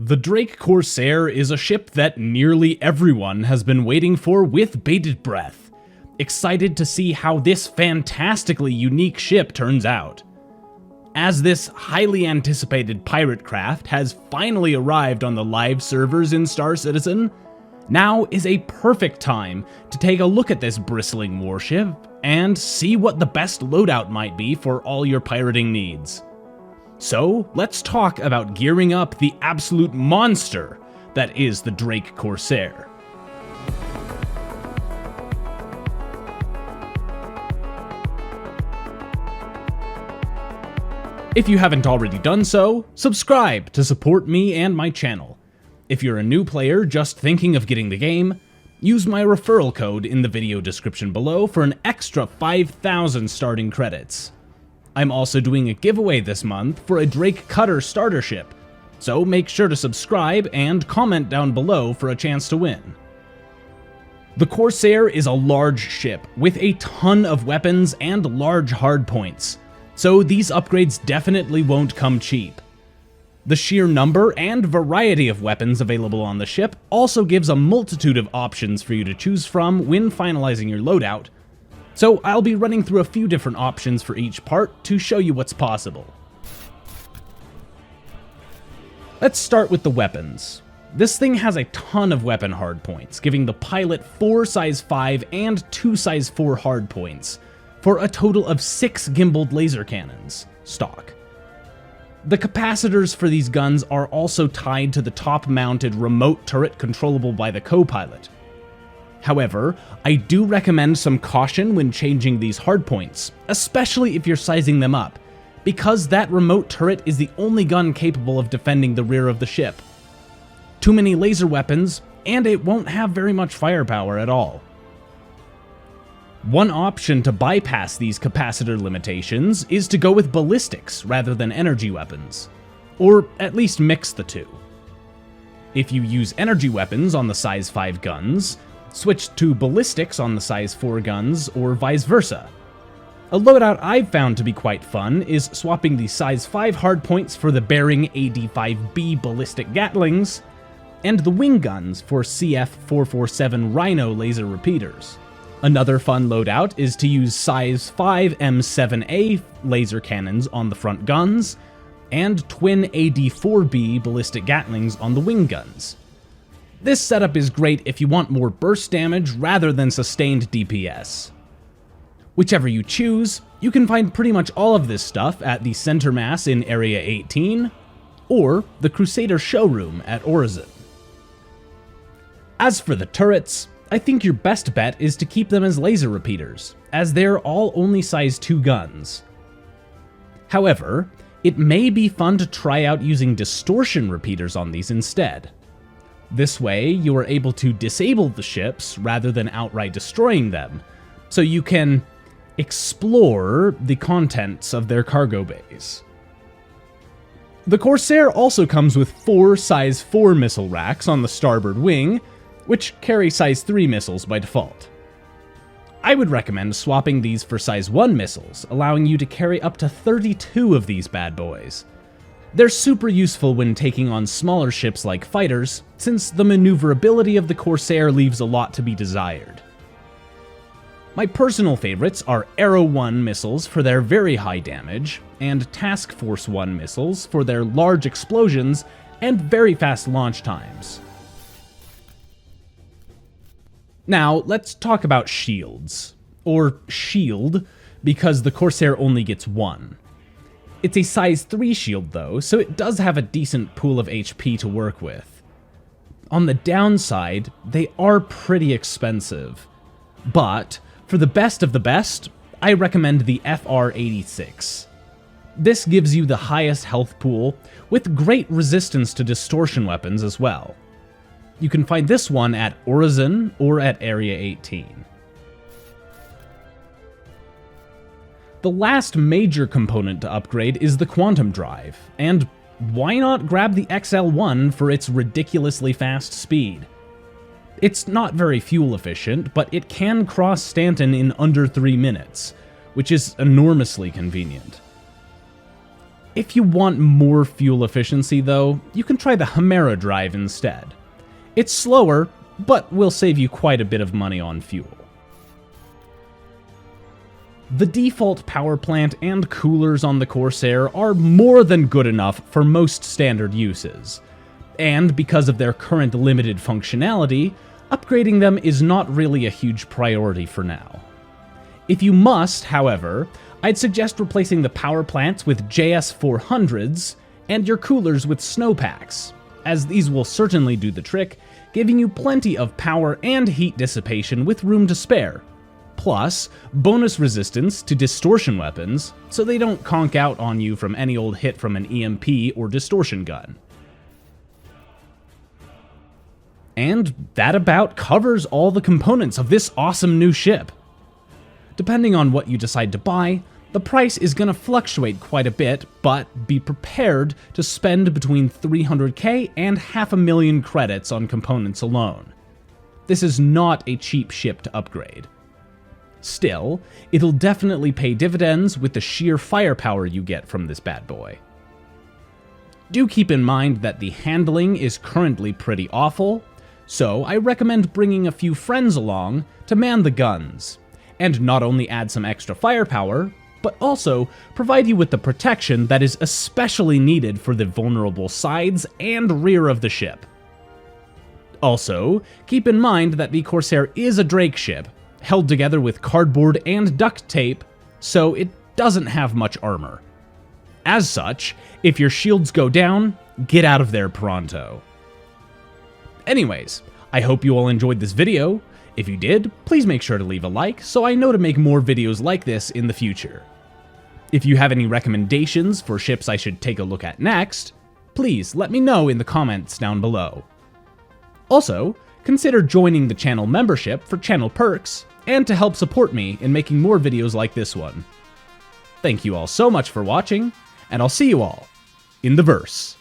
The Drake Corsair is a ship that nearly everyone has been waiting for with bated breath. Excited to see how this fantastically unique ship turns out. As this highly anticipated pirate craft has finally arrived on the live servers in Star Citizen, now is a perfect time to take a look at this bristling warship and see what the best loadout might be for all your pirating needs. So, let's talk about gearing up the absolute monster that is the Drake Corsair. If you haven't already done so, subscribe to support me and my channel. If you're a new player just thinking of getting the game, use my referral code in the video description below for an extra 5,000 starting credits. I'm also doing a giveaway this month for a Drake Cutter starter ship, so make sure to subscribe and comment down below for a chance to win. The Corsair is a large ship with a ton of weapons and large hardpoints, so these upgrades definitely won't come cheap. The sheer number and variety of weapons available on the ship also gives a multitude of options for you to choose from when finalizing your loadout, so I'll be running through a few different options for each part to show you what's possible. Let's start with the weapons. This thing has a ton of weapon hardpoints, giving the pilot 4 size 5 and 2 size 4 hardpoints, for a total of 6 gimbaled laser cannons, stock. The capacitors for these guns are also tied to the top-mounted remote turret controllable by the co-pilot. However, I do recommend some caution when changing these hardpoints, especially if you're sizing them up, because that remote turret is the only gun capable of defending the rear of the ship. Too many laser weapons, and it won't have very much firepower at all. One option to bypass these capacitor limitations is to go with ballistics rather than energy weapons, or at least mix the two. If you use energy weapons on the size 5 guns, switch to ballistics on the size 4 guns, or vice versa. A loadout I've found to be quite fun is swapping the size 5 hardpoints for the Bearing AD-5B ballistic Gatlings, and the wing guns for CF-447 Rhino laser repeaters. Another fun loadout is to use size 5 M7A laser cannons on the front guns, and twin AD-4B ballistic Gatlings on the wing guns. This setup is great if you want more burst damage rather than sustained DPS. Whichever you choose, you can find pretty much all of this stuff at the Center Mass in Area 18, or the Crusader Showroom at Orison. As for the turrets, I think your best bet is to keep them as laser repeaters, as they're all only size 2 guns. However, it may be fun to try out using distortion repeaters on these instead. This way, you are able to disable the ships rather than outright destroying them, so you can explore the contents of their cargo bays. The Corsair also comes with 4 size 4 missile racks on the starboard wing, which carry size 3 missiles by default. I would recommend swapping these for size 1 missiles, allowing you to carry up to 32 of these bad boys. They're super useful when taking on smaller ships like fighters, since the maneuverability of the Corsair leaves a lot to be desired. My personal favorites are Arrow 1 missiles for their very high damage, and Task Force 1 missiles for their large explosions and very fast launch times. Now, let's talk about shields, or shield, because the Corsair only gets one. It's a size 3 shield though, so it does have a decent pool of HP to work with. On the downside, they are pretty expensive, but for the best of the best, I recommend the FR86. This gives you the highest health pool, with great resistance to distortion weapons as well. You can find this one at Orison or at Area 18. The last major component to upgrade is the quantum drive, and why not grab the XL1 for its ridiculously fast speed? It's not very fuel efficient, but it can cross Stanton in under 3 minutes, which is enormously convenient. If you want more fuel efficiency though, you can try the Chimera drive instead. It's slower, but will save you quite a bit of money on fuel. The default power plant and coolers on the Corsair are more than good enough for most standard uses, and because of their current limited functionality, upgrading them is not really a huge priority for now. If you must, however, I'd suggest replacing the power plants with JS400s and your coolers with snowpacks, as these will certainly do the trick, giving you plenty of power and heat dissipation with room to spare. Plus, bonus resistance to distortion weapons, so they don't conk out on you from any old hit from an EMP or distortion gun. And that about covers all the components of this awesome new ship. Depending on what you decide to buy, the price is going to fluctuate quite a bit, but be prepared to spend between 300k and 500,000 credits on components alone. This is not a cheap ship to upgrade. Still, it'll definitely pay dividends with the sheer firepower you get from this bad boy. Do keep in mind that the handling is currently pretty awful, so I recommend bringing a few friends along to man the guns, and not only add some extra firepower, but also provide you with the protection that is especially needed for the vulnerable sides and rear of the ship. Also, keep in mind that the Corsair is a Drake ship, held together with cardboard and duct tape, so it doesn't have much armor. As such, if your shields go down, get out of there pronto. Anyways, I hope you all enjoyed this video. If you did, please make sure to leave a like so I know to make more videos like this in the future. If you have any recommendations for ships I should take a look at next, please let me know in the comments down below. Also, consider joining the channel membership for channel perks and to help support me in making more videos like this one. Thank you all so much for watching, and I'll see you all in the verse.